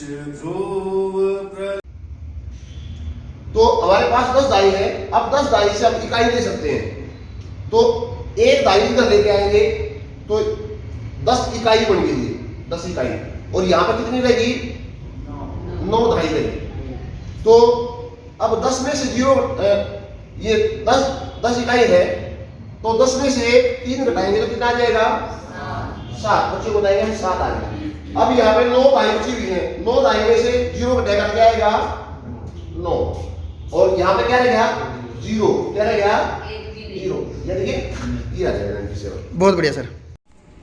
तो हमारे पास 10 दाई है। अब 10 दाई से हम इकाई ले सकते हैं। तो एक दाई इधर लेके आएंगे तो 10 इकाई बन गई, 10 इकाई। और यहाँ पर कितनी रहेगी? 9 दाई रहेगी। तो अब 10 में से 0, ये 10 इकाई है, तो 10 में से 3 घटाएंगे तो कितना आ जाएगा? 7। बच्चों को बताएंगे हम 7 आ जाएगा। अब यहाँ पे 9 दाई बची हुई है। 9 दाई में से 0 घटाएगा क्या आएगा? 9। और यहाँ पे क्या रह गया? 0। क्या रह गया? 0। ये देखिए, ये आ जाएगा 97। बहुत बढ़िया सर।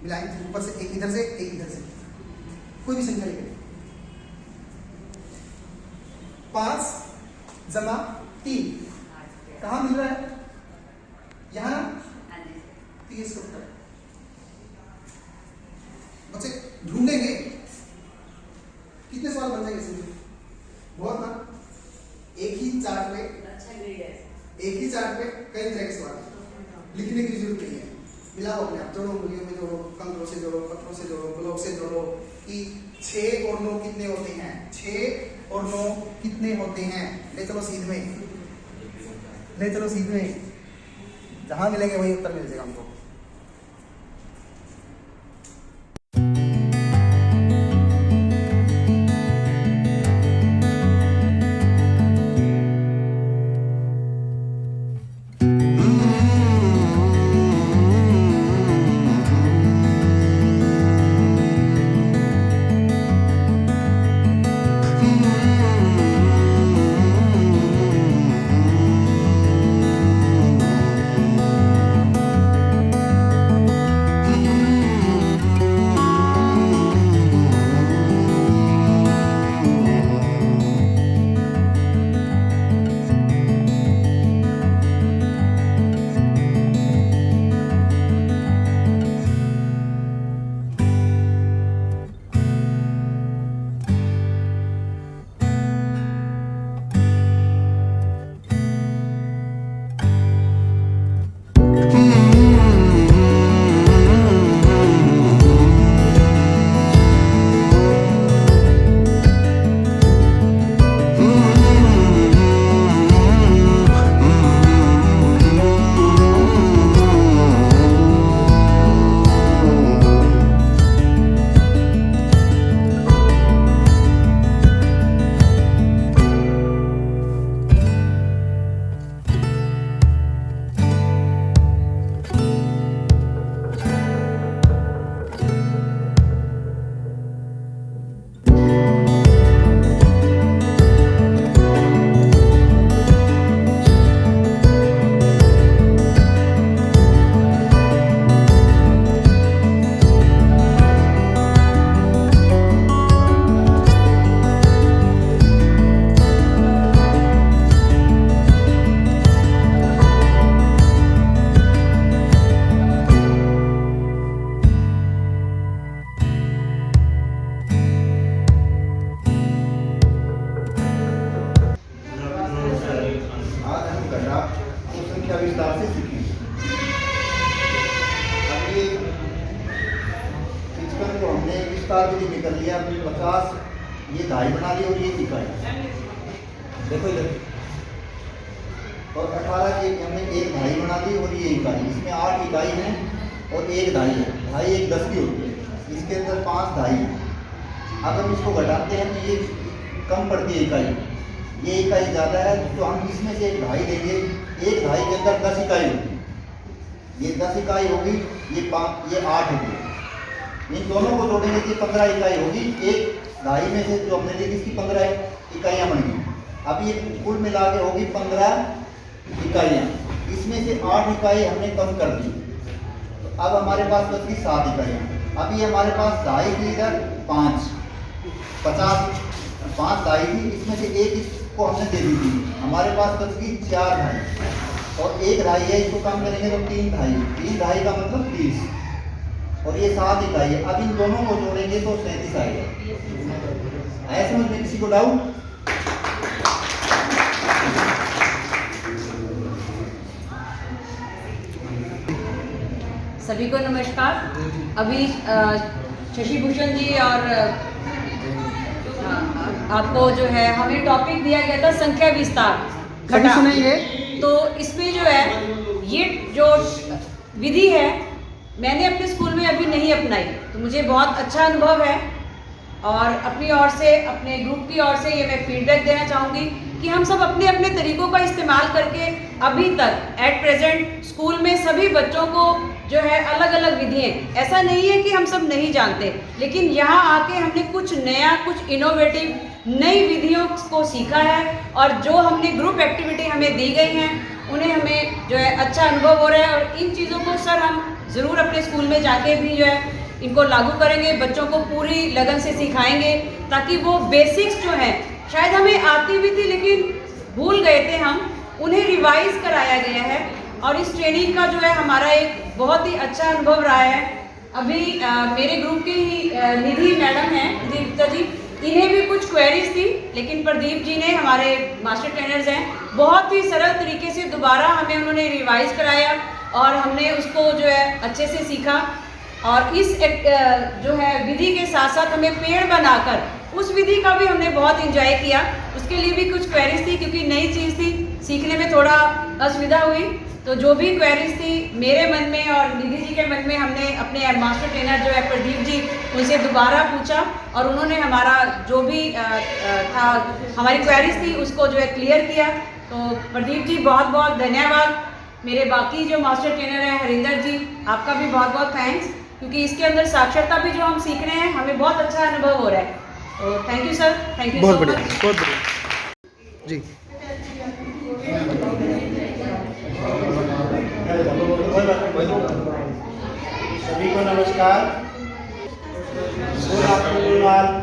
मिलाएंगे ऊपर से, एक इधर से, एक इधर से, कोई भी संख्या लेकर 5 जमा 3 कहाँ मिल रहा है? यहाँ ना? 30 का उत्तर बच्चे ढूंढेंगे। कितने सवाल बन जाएंगे इसमें? बहुत ना। एक ही चार्ट पे कई तरह के सवाल लिखने की जरूरत नहीं है। मिलाओ अपने आप, जोड़ो, मूल्यों में जोड़ो, कंकड़ों से जोड़ो, पत्थरों से जोड़ो, ब्लॉक से जोड़ो कि 6 और 9 कितने होते हैं? 6 और 9 कितने होते हैं? ले चलो सीध में, ले चलो सीध में, जहां मिलेंगे वही उत्तर मिल जाएगा हमको। विधि कर लिया। 50 ये दाई बना ली और ये इकाई, देखो इधर। और 18 की हमने एक दाई बना दी और ये इकाई। इसमें 8 इकाई है और एक दाई है। दाई एक 10 की होती है, इसके अंदर 5 दाई है। अगर हम इसको घटाते हैं तो ये कम पड़ती है इकाई, ये इकाई ज़्यादा है, तो हम इसमें से एक दाई लेंगे। एक दाई के अंदर 10 इकाई होगी, ये 10 इकाई होगी, ये 8 होगी। इन दोनों को जोड़ेंगे तो 15 इकाई होगी। एक दाई में से जो हमने ली इसकी 15 इकाइयाँ बन गई। अब ये कुल मिला के होगी 15 इकाइयाँ। इसमें से 8 इकाई हमने कम कर दी, तो अब हमारे पास बच गई 7 इकाइयाँ। अब ये हमारे पास दाई थी इधर 5, 5 दाई थी, इसमें से एक इसको हमने दे दी थी। हमारे पास बच गई 4 दाई और एक दाई है, इसको कम करेंगे तो 3 दाई। 3 दाई का मतलब 30 और ये 7 इकाई है। अब इन दोनों को जोड़ेंगे तो 37 आएगा। आया समझ में किसी को डाउट? सभी को नमस्कार। अभी शशि भूषण जी और आपको जो है हमें टॉपिक दिया गया था संख्या विस्तार घटा। तो इसमें जो है ये जो विधि है मैंने अपने स्कूल में अभी नहीं अपनाई, तो मुझे बहुत अच्छा अनुभव है और अपनी ओर से अपने ग्रुप की ओर से ये मैं फीडबैक देना चाहूँगी कि हम सब अपने अपने तरीकों का इस्तेमाल करके अभी तक एट प्रेजेंट स्कूल में सभी बच्चों को जो है अलग अलग विधियाँ, ऐसा नहीं है कि हम सब नहीं जानते, लेकिन यहाँ आके हमने कुछ नया, कुछ इनोवेटिव नई विधियों को सीखा है और जो हमने ग्रुप एक्टिविटी हमें दी गई हैं उन्हें हमें जो है अच्छा अनुभव हो रहा है और इन चीज़ों को सर हम ज़रूर अपने स्कूल में जाके भी जो है इनको लागू करेंगे, बच्चों को पूरी लगन से सिखाएंगे ताकि वो बेसिक्स जो हैं शायद हमें आती भी थी लेकिन भूल गए थे हम, उन्हें रिवाइज कराया गया है और इस ट्रेनिंग का जो है हमारा एक बहुत ही अच्छा अनुभव रहा है। अभी मेरे ग्रुप की ही निधि मैडम हैं, दीप्ता जी, इन्हें भी कुछ क्वेरीज थी लेकिन प्रदीप जी ने, हमारे मास्टर ट्रेनर्स हैं, बहुत ही सरल तरीके से दोबारा हमें उन्होंने रिवाइज कराया और हमने उसको जो है अच्छे से सीखा और इस जो है विधि के साथ साथ हमें पेड़ बनाकर उस विधि का भी हमने बहुत एंजॉय किया। उसके लिए भी कुछ क्वेरीज थी क्योंकि नई चीज़ थी, सीखने में थोड़ा असुविधा हुई, तो जो भी क्वेरीज थी मेरे मन में और निधि जी के मन में हमने अपने मास्टर ट्रेनर जो है प्रदीप जी उनसे दोबारा पूछा और उन्होंने हमारा जो भी था हमारी क्वेरीज थी उसको जो है क्लियर किया। तो प्रदीप जी बहुत बहुत धन्यवाद। मेरे बाकी जो मास्टर ट्रेनर हैं हरिंदर जी, आपका भी बहुत बहुत थैंक्स, क्योंकि इसके अंदर साक्षरता भी जो हम सीख रहे हैं हमें बहुत अच्छा अनुभव हो रहा है। तो thank you sir, thank you बहुत सो बढ़िया, मच। बहुत बढ़िया जी। सभी को नमस्कार।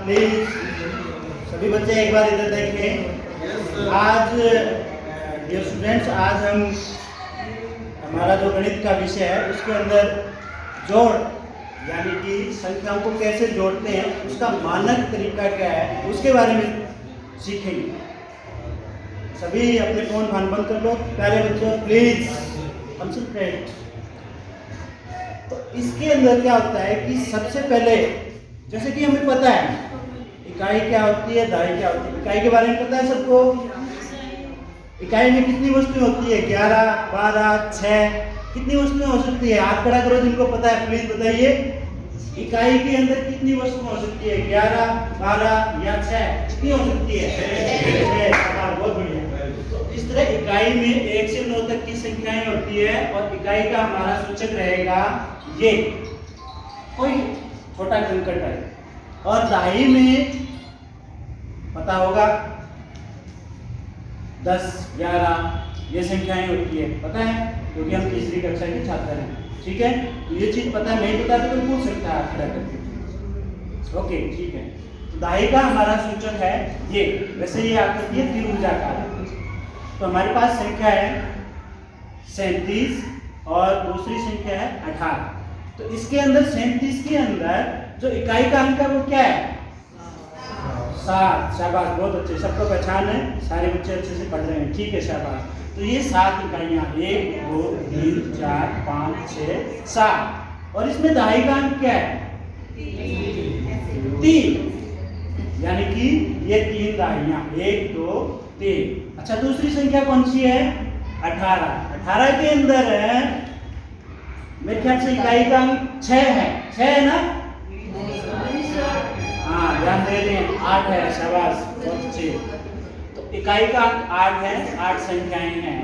प्लीज सभी बच्चे एक बार इधर देखें। आज डियर स्टूडेंट्स, आज हम हमारा जो गणित का विषय है उसके अंदर जोड़ यानी कि संख्याओं को कैसे जोड़ते हैं उसका मानक तरीका क्या है उसके बारे में सीखेंगे। सभी अपने फोन बंद कर लो। प्यारे बच्चों प्लीज कंसंट्रेट। तो इसके अंदर क्या होता है कि सबसे पहले जैसे कि हमें पता है इकाई क्या होती है, दहाई क्या होती है। इकाई के बारे में पता है सबको। इकाई में कितनी वस्तुएं होती है? 11, 12, 6। कितनी वस्तुएं हो सकती है? हाथ खड़ा करो जिनको पता है, प्लीज बताइए। इकाई के अंदर कितनी वस्तुएं हो सकती है? 11, 12 या 6? कितनी हो सकती है? 6। बहुत बढ़िया। तो इस तरह इकाई में 1 से 9 तक की संख्याएं होती है और इकाई का हमारा सूचक रहेगा ये कोई छोटा कंकड़ है। और दहाई में पता होगा 10, 11 ये संख्याएं होती है, पता है क्योंकि हम तीसरी कक्षा के छात्र हैं। ठीक है, तो ये चीज पता नहीं पता तो पूछ सकता है खड़ा करके। ओके ठीक है। तो दहाई का हमारा सूचक है ये। वैसे ये आकृति है त्रिभुजाकार। तो हमारे पास संख्या है 37 और दूसरी संख्या है 18। तो इसके अंदर 37 के अंदर जो इकाई का अंक है वो क्या है? 7। शाबाश, बहुत अच्छे, सबको पहचान है, सारे बच्चे अच्छे से पढ़ रहे हैं। ठीक है, शाबाश। तो ये 7 इकाइयां, 1, 2, 3, 4, 5, 6, 7। और इसमें दहाई का अंक क्या है? 3। यानी कि ये 3 दहाइयां, 1, 2, 3। अच्छा, दूसरी संख्या कौन सी है? 18। 18 के अंदर है मेरे ख्याल से इकाई का अंक 6 है। 6 है ना? हाँ, ध्यान दे दें, 8 है। शाबाश, बहुत अच्छे। तो इकाई का अंक 8 है, 8 संख्याएं हैं।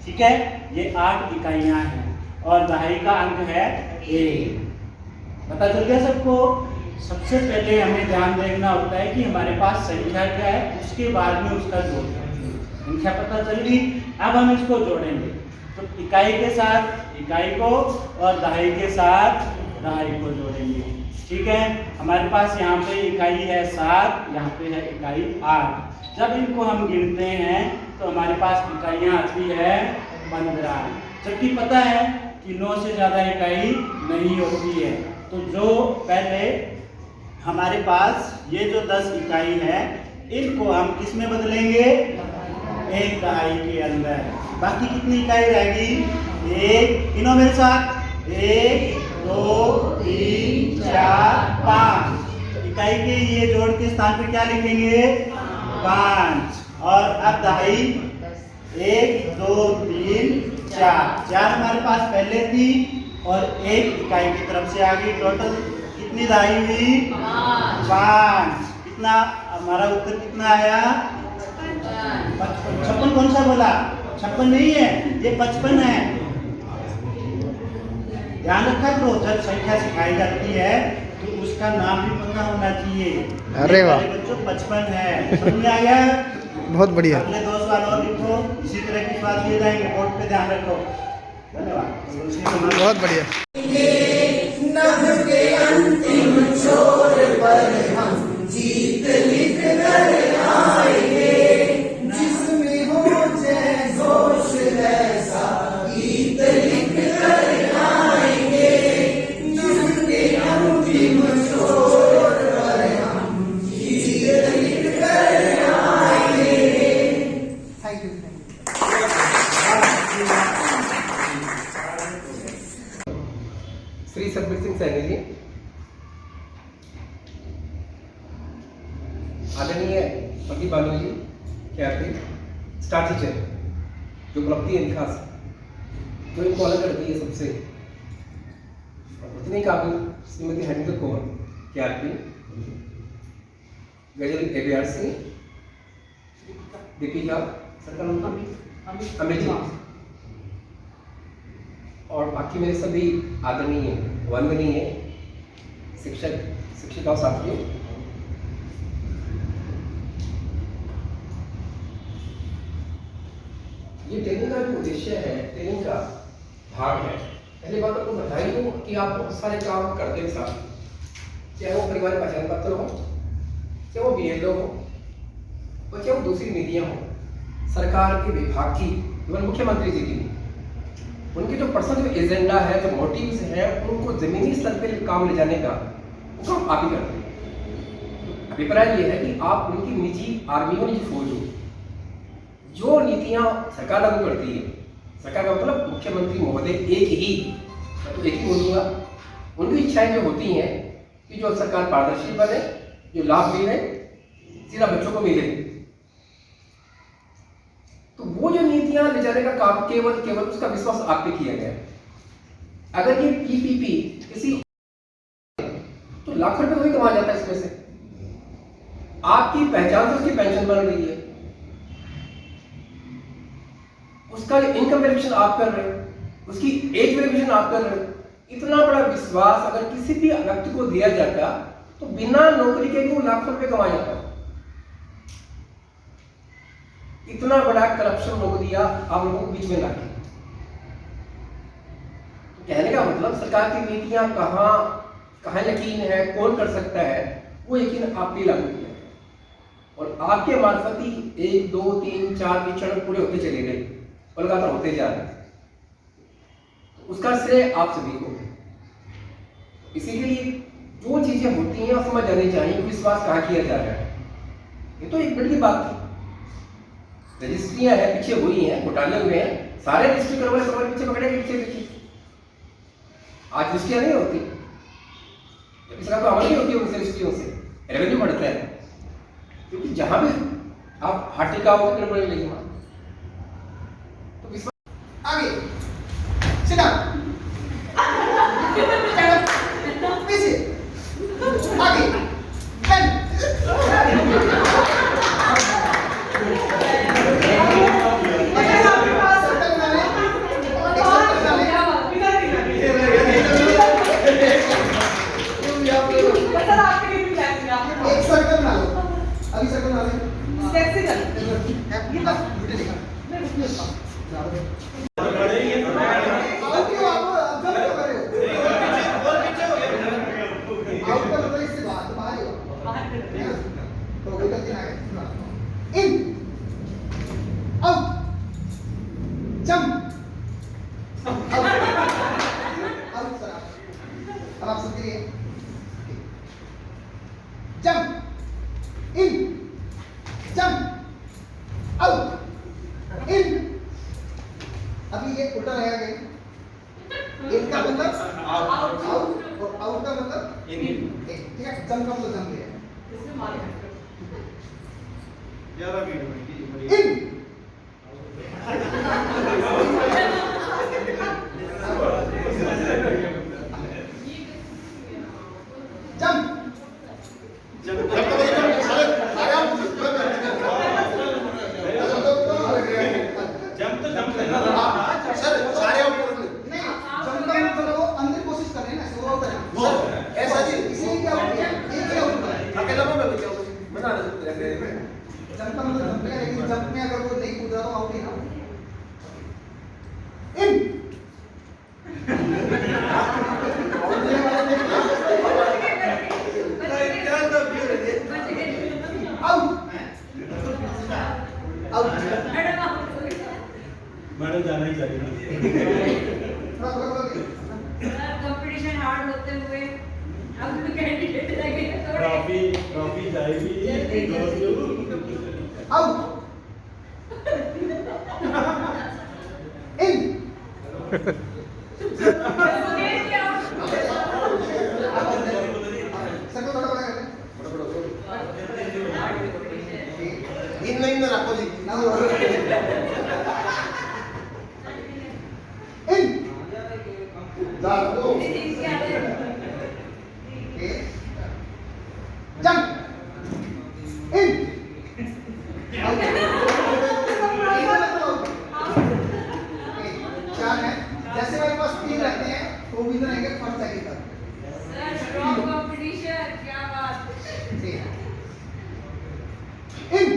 ठीक है, ये 8 इकाइयां हैं और दहाई का अंक है 1। पता चल गया सबको? सबसे पहले हमें ध्यान देखना होता है कि हमारे पास संख्या क्या है, उसके बाद में उसका जोड़। संख्या पता चल गई, अब हम इसको जोड़ेंगे। तो इकाई के साथ इकाई को और दहाई के साथ दहाई को जोड़ेंगे। ठीक है, हमारे पास यहाँ पे इकाई है 7, यहाँ पे है इकाई 8। जब इनको हम गिनते हैं तो हमारे पास इकाइयाँ आती है 15। जबकि पता है कि 9 से ज़्यादा इकाई नहीं होती है। तो जो पहले हमारे पास ये जो 10 इकाई है इनको हम किस में बदलेंगे? एक दहाई के अंदर। बाकी कितनी इकाई रहेगी? 1। गिनो मेरे साथ। 1, 2, 3, 4, 5। तो इकाई के ये जोड़ के स्थान पे क्या लिखेंगे? 5 और अब दहाई 1 2 3 4 हमारे पास पहले थी और 1 इकाई की तरफ से आ गई। टोटल कितनी दहाई हुई? 5। कितना हमारा उत्तर कितना आया? 56। कौन सा बोला? 56 नहीं है, ये 55 है। ध्यान रखा करो, जब संख्या सिखाई जाती है तो उसका नाम भी पता होना चाहिए। अरे वाह बच्चों 55 है, समझ में आ गया? बहुत बढ़िया। अगले 2 सवाल और लिखो, इसी तरह की बात किए जाएंगे। बोर्ड पे ध्यान रखो। धन्यवाद। बहुत बढ़िया। श्री सतबीर सिंह सैनी जी, आदरणीय पति बालू जी, ख्याति स्टार टीचर, जो उपलब्धि है खास जो इनको अलग करती है सबसे, उतनी काबिल श्रीमती हरिंदर कौर ख्याति, गजल ABR सिंह, दीपिका अमित जी और बाकी मेरे सभी आदरणीय वंदनीय शिक्षक शिक्षिका साथियों, ये ट्रेनिंग का जो उद्देश्य है, ट्रेनिंग का भाग है। पहली बात आपको बधाई हो कि आप बहुत सारे काम करते हैं साथ, चाहे वो परिवार पहचान पत्र हो, चाहे वो BLO हो, और चाहे वो दूसरी नीतियां हो सरकार के विभाग की, केवल मुख्यमंत्री जी की, उनके जो पर्सनल एजेंडा है, जो मोटिव्स है, उनको जमीनी स्तर पे काम ले जाने का वो काम आप ही करते हैं। अभिप्राय ये है कि आप उनकी निजी आर्मी और निजी फौज हो, जो नीतियां सरकार लागू करती है, सरकार का मतलब मुख्यमंत्री महोदय एक ही बोलूंगा, उनकी इच्छाएं जो होती हैं कि जो सरकार पारदर्शी बने, जो लाभ मिले सीधा बच्चों को मिले, तो वो जो नीतियां ले जाने का काम केवल उसका विश्वास आप पे किया गया। अगर ये PPP किसी तो लाख रुपए तो ही कमा जाता है इसमें से, आपकी पहचान से उसकी पेंशन बन रही है, उसका इनकम वेरिफिकेशन आप कर रहे हो, उसकी एज वेरिफिकेशन आप कर रहे हो। इतना बड़ा विश्वास अगर किसी भी व्यक्ति को दिया जाता तो बिना नौकरी के भी वो लाखों रुपए कमा जाता। इतना बड़ा करप्शन लोग दिया आप लोगों को बीच में लाके। तो कहने का मतलब सरकार की नीतियां कहां यकीन है, कौन कर सकता है, वो यकीन आप भी लागू किया है और आपके मार्फत ही 1 2 3 4 चरण पूरे होते चले गए और लगातार होते जा रहे हैं। तो उसका श्रेय आप सभी को है। इसीलिए जो चीजें होती हैं समझ जानी चाहिए, विश्वास कहाँ किया जा रहा है। ये तो एक बड़ी बात थी, रजिस्ट्रियां हैं पीछे हुई हैं, घोटाले हुए हैं, सारे रजिस्ट्री करवाने पर पीछे पकड़े गए, पीछे देखिए आज रजिस्ट्रियां नहीं होती, इसका तो अमल नहीं होती उनसे रजिस्ट्रियों से, रेवेन्यू बढ़ता है, क्योंकि जहां भी आप हार्टिका हो गड़बड़ी लगी वहां तो विश्वास आगे सिट डाउन पीछे आगे पेन एक सर्कल बना लो, अभी सर्कल बना लो, स्टेप से चल ये बस वीडियो दिखा इन जंप जब तक सारे सारे आप सर सारे आप नहीं जंप का मतलब वो अंदर कोशिश कर रहे हैं ना ऐसे वो आउट है वो ऐसा जी इसलिए क्या आउट है एक ही आउट है अकेला मैं बचा हूं बना रहे जंप का मतलब जंप है लेकिन जंप में अगर वो नहीं कूद रहा तो आउट ही ना इन आउट आउट मैडम जाना ही चाहिए कंपटीशन हार्ड होते हुए अब कैंडिडेट लगे ट्रॉफी जाएगी आउट इन सर्कल बड़ा बड़ा करना इन नहीं ना रखो जी ना इन दादो जंप इन चार है जैसे मेरे पास 3 रहते हैं तो भी रहेंगे फर्स्ट सेकंड तक कंपटीशन क्या बात ठीक है इन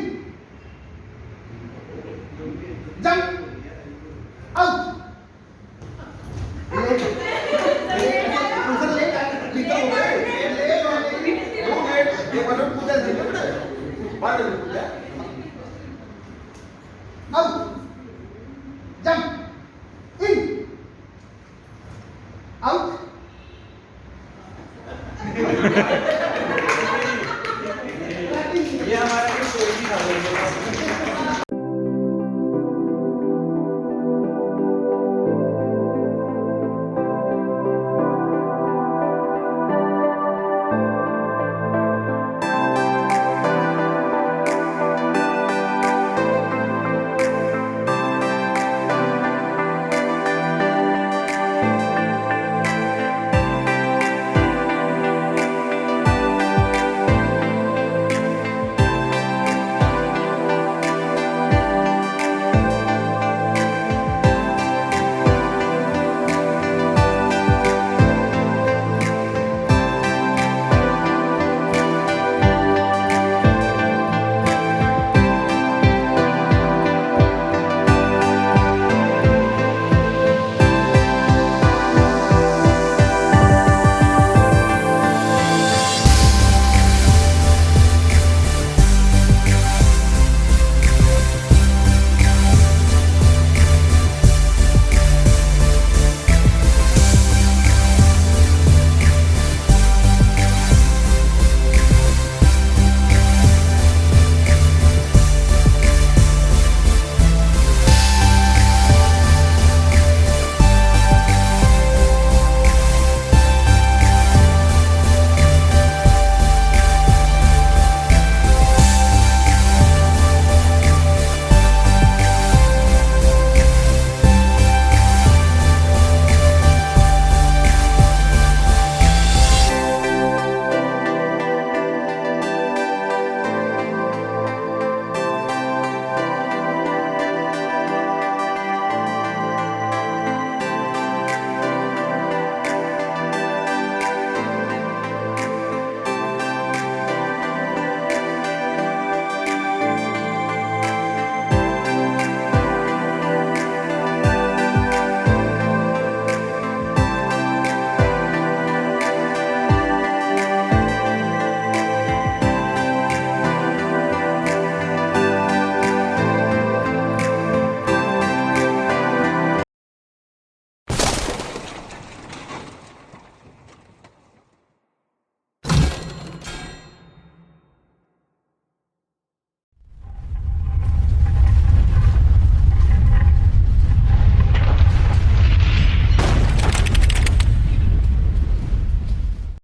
जंप आउट ये मतलब पूजा जी बाहर पूजा